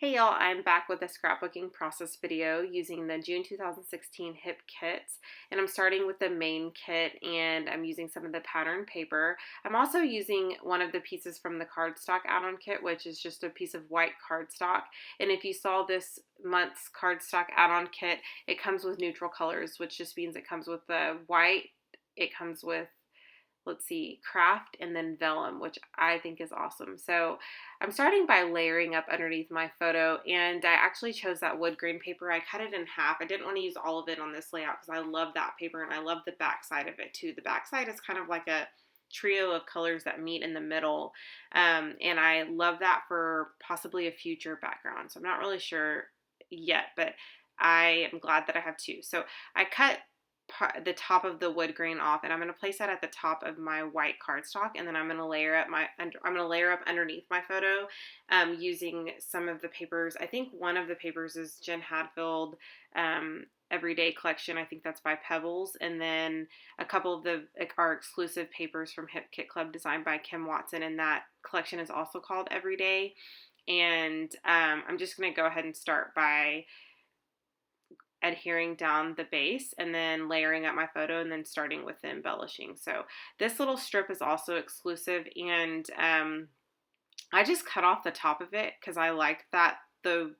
Hey y'all, I'm back with a scrapbooking process video using the June 2016 HIP kits, and I'm starting with the main kit and I'm using some of the pattern paper. I'm also using one of the pieces from the cardstock add-on kit, which is just a piece of white cardstock, and if you saw this month's cardstock add-on kit, it comes with neutral colors, which just means it comes with the white, it comes with craft and then vellum, which I think is awesome. So I'm starting by layering up underneath my photo, and I actually chose that wood grain paper. I cut it in half. I didn't want to use all of it on this layout because I love that paper and I love the back side of it too. The back side is kind of like a trio of colors that meet in the middle, and I love that for possibly a future background. So I'm not really sure yet, but I am glad that I have two. So I cut the top of the wood grain off, and I'm going to place that at the top of my white cardstock, and then I'm going to layer up underneath my photo using some of the papers. I think one of the papers is Jen Hadfield Everyday Collection. I think that's by Pebbles, and then a couple of our exclusive papers from Hip Kit Club designed by Kim Watson, and that collection is also called Everyday. And I'm just going to go ahead and start by adhering down the base and then layering up my photo and then starting with the embellishing. So this little strip is also exclusive, and I just cut off the top of it because I liked that the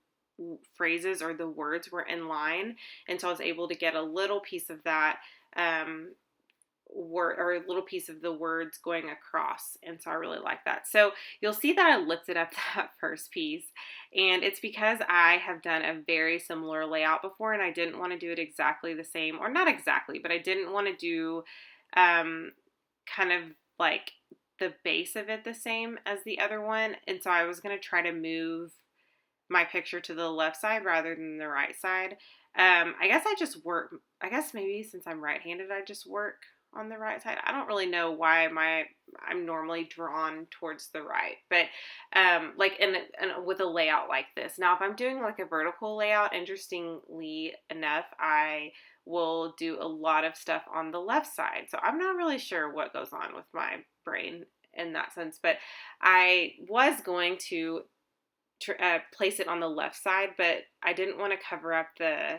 phrases or the words were in line, and so I was able to get a little piece of that word, or a little piece of the words going across, and so I really like that. So you'll see that I lifted up that first piece, and it's because I have done a very similar layout before, and I didn't want to do it exactly the same, or not exactly, but I didn't want to do kind of like the base of it the same as the other one, and so I was going to try to move my picture to the left side rather than the right side. I guess maybe since I'm right-handed, I just work on the right side. I don't really know why I'm normally drawn towards the right, but like in with a layout like this. Now, if I'm doing like a vertical layout, interestingly enough, I will do a lot of stuff on the left side. So I'm not really sure what goes on with my brain in that sense, but I was going to place it on the left side, but I didn't want to cover up the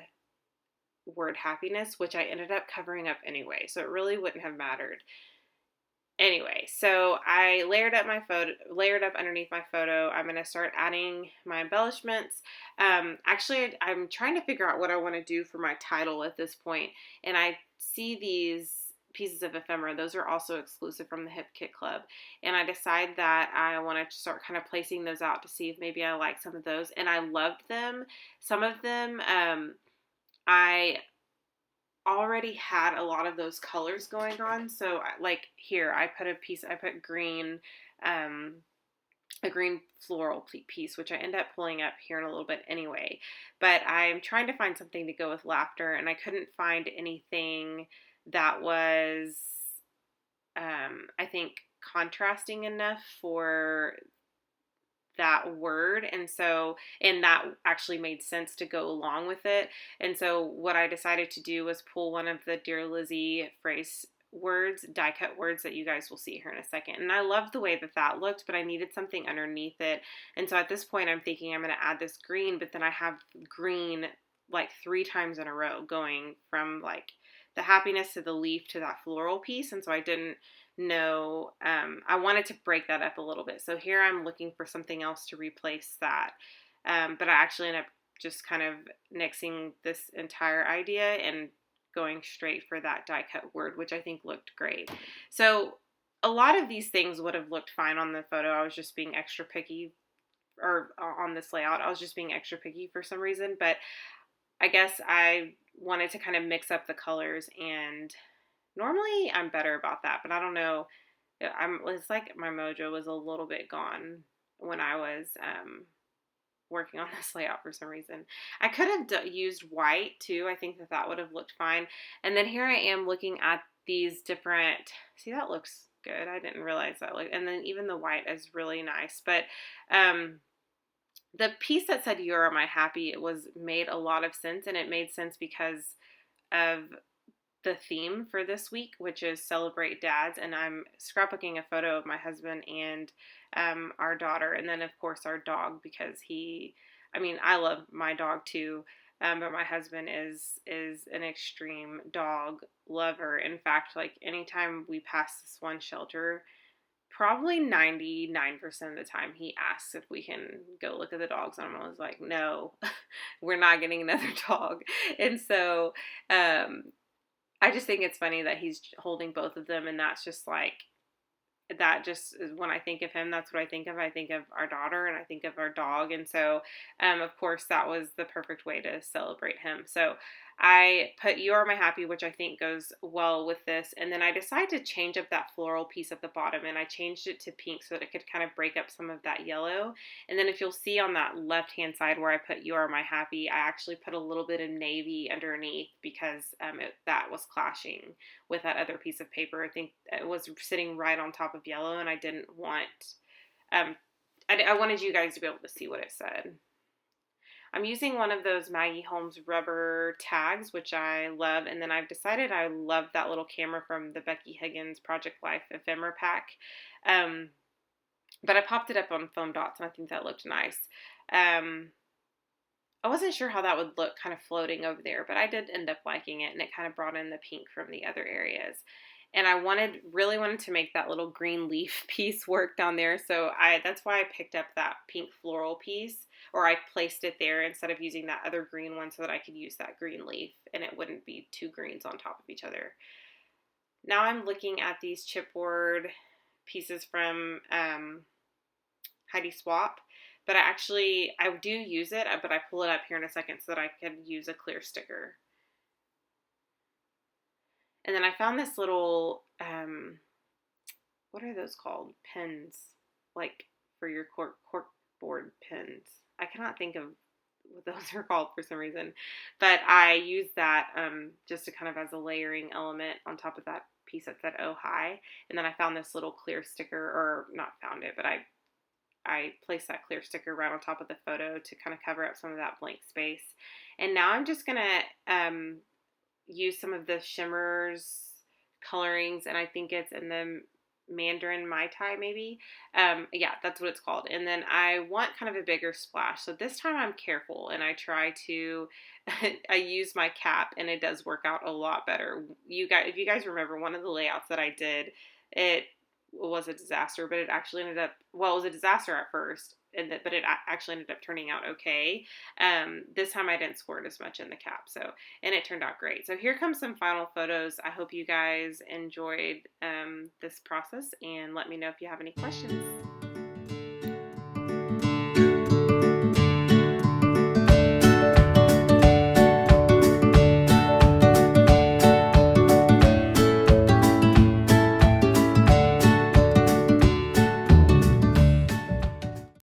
word happiness, which I ended up covering up anyway, so it really wouldn't have mattered. Anyway, so I layered up underneath my photo. I'm going to start adding my embellishments. Actually, I'm trying to figure out what I want to do for my title at this point, and I see these pieces of ephemera. Those are also exclusive from the Hip Kit Club, and I decide that I want to start kind of placing those out to see if maybe I like some of those, and I loved them. Some of them, I already had a lot of those colors going on. So like here, I put green, a green floral piece, which I end up pulling up here in a little bit anyway. But I'm trying to find something to go with laughter, and I couldn't find anything that was, I think, contrasting enough for that word, and that actually made sense to go along with it. And so what I decided to do was pull one of the Dear Lizzie phrase words, die cut words that you guys will see here in a second. And I loved the way that looked, but I needed something underneath it. And so at this point I'm thinking I'm going to add this green, but then I have green like 3 times in a row going from like the happiness to the leaf to that floral piece. And so I didn't know, I wanted to break that up a little bit. So here I'm looking for something else to replace that. But I actually ended up just kind of nixing this entire idea and going straight for that die cut word, which I think looked great. So a lot of these things would have looked fine on the photo. I was just being extra picky, or on this layout, I was just being extra picky for some reason. But I guess I wanted to kind of mix up the colors, and normally I'm better about that, but I don't know. It's like my mojo was a little bit gone when I was working on this layout for some reason. I could have used white too. I think that would have looked fine. And then here I am looking at these different, see, that looks good. I didn't realize that. And then even the white is really nice. But the piece that said "You're my happy," it was made a lot of sense, and it made sense because of the theme for this week, which is Celebrate Dads, and I'm scrapbooking a photo of my husband and our daughter, and then of course our dog, because I mean, I love my dog too, but my husband is an extreme dog lover. In fact, like anytime we pass this one shelter, probably 99% of the time he asks if we can go look at the dogs, and I'm always like, no, we're not getting another dog. And so I just think it's funny that he's holding both of them, and that's just like, that just is when I think of him, that's what I think of. I think of our daughter and I think of our dog. And so, of course, that was the perfect way to celebrate him. So I put You Are My Happy, which I think goes well with this. And then I decided to change up that floral piece at the bottom, and I changed it to pink so that it could kind of break up some of that yellow. And then if you'll see on that left-hand side where I put You Are My Happy, I actually put a little bit of navy underneath because that was clashing with that other piece of paper. I think it was sitting right on top of yellow, and I didn't want, I wanted you guys to be able to see what it said. I'm using one of those Maggie Holmes rubber tags, which I love, and then I've decided I love that little camera from the Becky Higgins Project Life ephemera pack. But I popped it up on foam dots, and I think that looked nice. I wasn't sure how that would look kind of floating over there, but I did end up liking it, and it kind of brought in the pink from the other areas. And I really wanted to make that little green leaf piece work down there, so that's why I picked up that pink floral piece, or I placed it there instead of using that other green one so that I could use that green leaf, and it wouldn't be two greens on top of each other. Now I'm looking at these chipboard pieces from Heidi Swap, but I do use it, but I pull it up here in a second so that I could use a clear sticker. And then I found this little, what are those called? Pens, like for your corkboard pens. I cannot think of what those are called for some reason, but I use that just to kind of as a layering element on top of that piece that said "Oh Hi." And then I found this little clear sticker, or not found it, but I placed that clear sticker right on top of the photo to kind of cover up some of that blank space. And now I'm just gonna use some of the shimmers colorings, and I think it's in the Mandarin Mai Tai maybe. Yeah, that's what it's called. And then I want kind of a bigger splash. So this time I'm careful, and I try to, I use my cap, and it does work out a lot better. If you guys remember one of the layouts that I did, it was a disaster, but it actually ended up, well, it was a disaster at first, but it actually ended up turning out okay. This time I didn't squirt as much in the cap, and it turned out great. So here comes some final photos. I hope you guys enjoyed this process, and let me know if you have any questions.